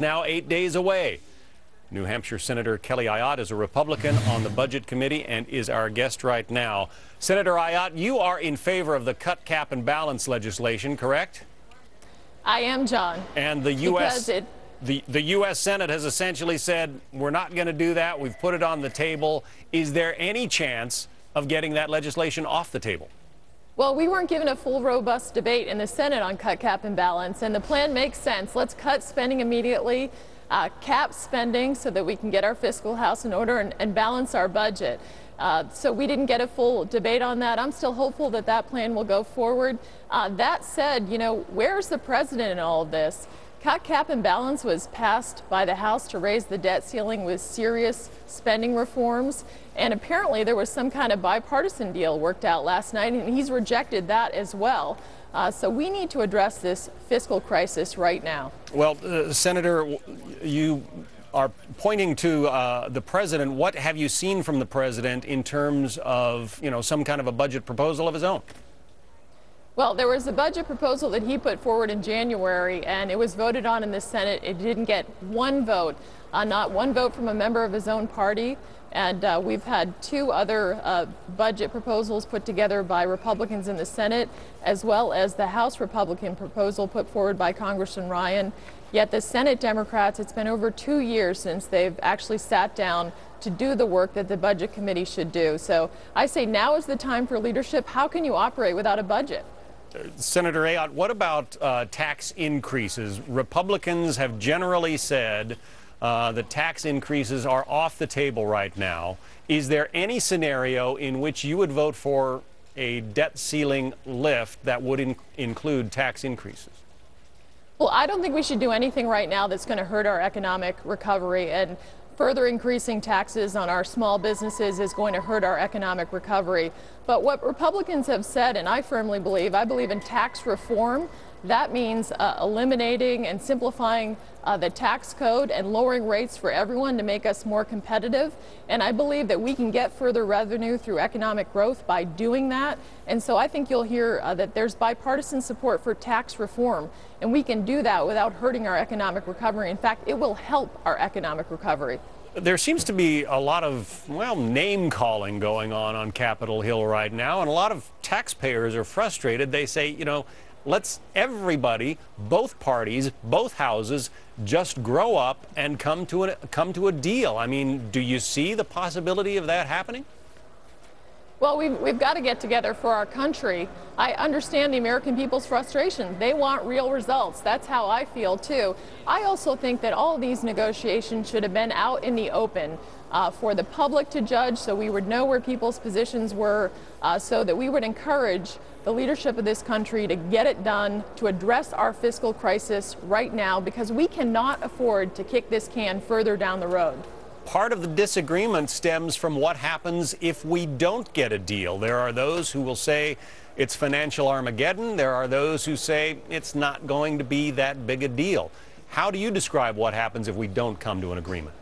now 8 days away. New Hampshire Senator Kelly Ayotte is a Republican on the Budget Committee and is our guest right now. Senator Ayotte, you are in favor of the cut, cap, and balance legislation, correct? I am, John. And the U.S. Senate has essentially said, we're not going to do that. We've put it on the table. Is there any chance of getting that legislation off the table? Well, we weren't given a full, robust debate in the Senate on cut, cap, and balance, and the plan makes sense. Let's cut spending immediately, cap spending so that we can get our fiscal house in order and balance our budget. So we didn't get a full debate on that. I'm still hopeful that that plan will go forward. That said, you know, where's the president in all of this? Cut, cap, and balance was passed by the House to raise the debt ceiling with serious spending reforms. And apparently there was some kind of bipartisan deal worked out last night, and he's rejected that as well. So we need to address this fiscal crisis right now. Well, Senator, you are pointing to the president. What have you seen from the president in terms of, you know, some kind of a budget proposal of his own? Well, there was a budget proposal that he put forward in January, and it was voted on in the Senate. It didn't get one vote, not one vote from a member of his own party. And we've had two other budget proposals put together by Republicans in the Senate, as well as the House Republican proposal put forward by Congressman Ryan. Yet the Senate Democrats, it's been over 2 years since they've actually sat down to do the work that the Budget Committee should do. So I say now is the time for leadership. How can you operate without a budget? Senator Ayotte, what about tax increases? Republicans have generally said that tax increases are off the table right now. Is there any scenario in which you would vote for a debt ceiling lift that would include tax increases? Well, I don't think we should do anything right now that's going to hurt our economic recovery, and further increasing taxes on our small businesses is going to hurt our economic recovery. But what Republicans have said, and I firmly believe, I believe in tax reform. That means eliminating and simplifying the tax code and lowering rates for everyone to make us more competitive. And I believe that we can get further revenue through economic growth by doing that. And so I think you'll hear that there's bipartisan support for tax reform. And we can do that without hurting our economic recovery. In fact, it will help our economic recovery. There seems to be a lot of, well, name-calling going on Capitol Hill right now, and a lot of taxpayers are frustrated. They say, you know, let's everybody, both parties, both houses, just grow up and come to a deal. I mean, do you see the possibility of that happening? Well, we've got to get together for our country. I understand the American people's frustration. They want real results. That's how I feel, too. I also think that all of these negotiations should have been out in the open for the public to judge, so we would know where people's positions were, so that we would encourage the leadership of this country to get it done, to address our fiscal crisis right now, because we cannot afford to kick this can further down the road. Part of the disagreement stems from what happens if we don't get a deal. There are those who will say it's financial Armageddon. There are those who say it's not going to be that big a deal. How do you describe what happens if we don't come to an agreement?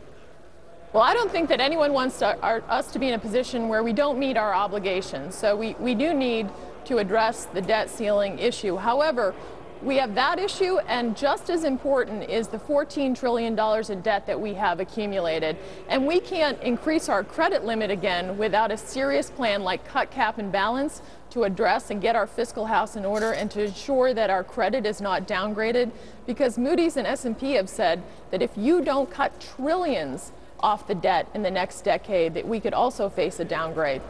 Well, I don't think that anyone wants us to be in a position where we don't meet our obligations. So we do need to address the debt ceiling issue. However, we have that issue, and just as important is the $14 trillion in debt that we have accumulated. And we can't increase our credit limit again without a serious plan like cut, cap, and balance to address and get our fiscal house in order and to ensure that our credit is not downgraded. Because Moody's and S&P have said that if you don't cut trillions off the debt in the next decade, that we could also face a downgrade.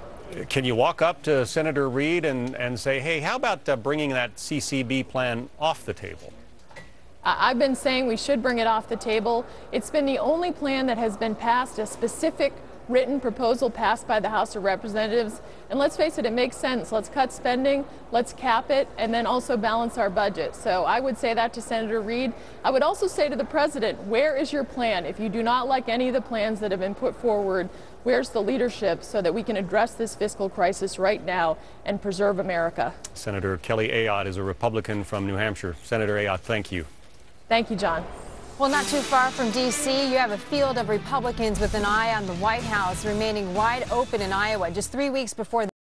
Can you walk up to Senator Reid and say, hey, how about bringing that CCB plan off the table? I've been saying we should bring it off the table. It's been the only plan that has been passed, a specific written proposal passed by the House of Representatives. And let's face it, it makes sense. Let's cut spending, let's cap it, and then also balance our budget. So I would say that to Senator Reid. I would also say to the president, where is your plan? If you do not like any of the plans that have been put forward, where's the leadership so that we can address this fiscal crisis right now and preserve America? Senator Kelly Ayotte is a Republican from New Hampshire. Senator Ayotte, thank you. Thank you, John. Well, not too far from D.C., you have a field of Republicans with an eye on the White House remaining wide open in Iowa just 3 weeks before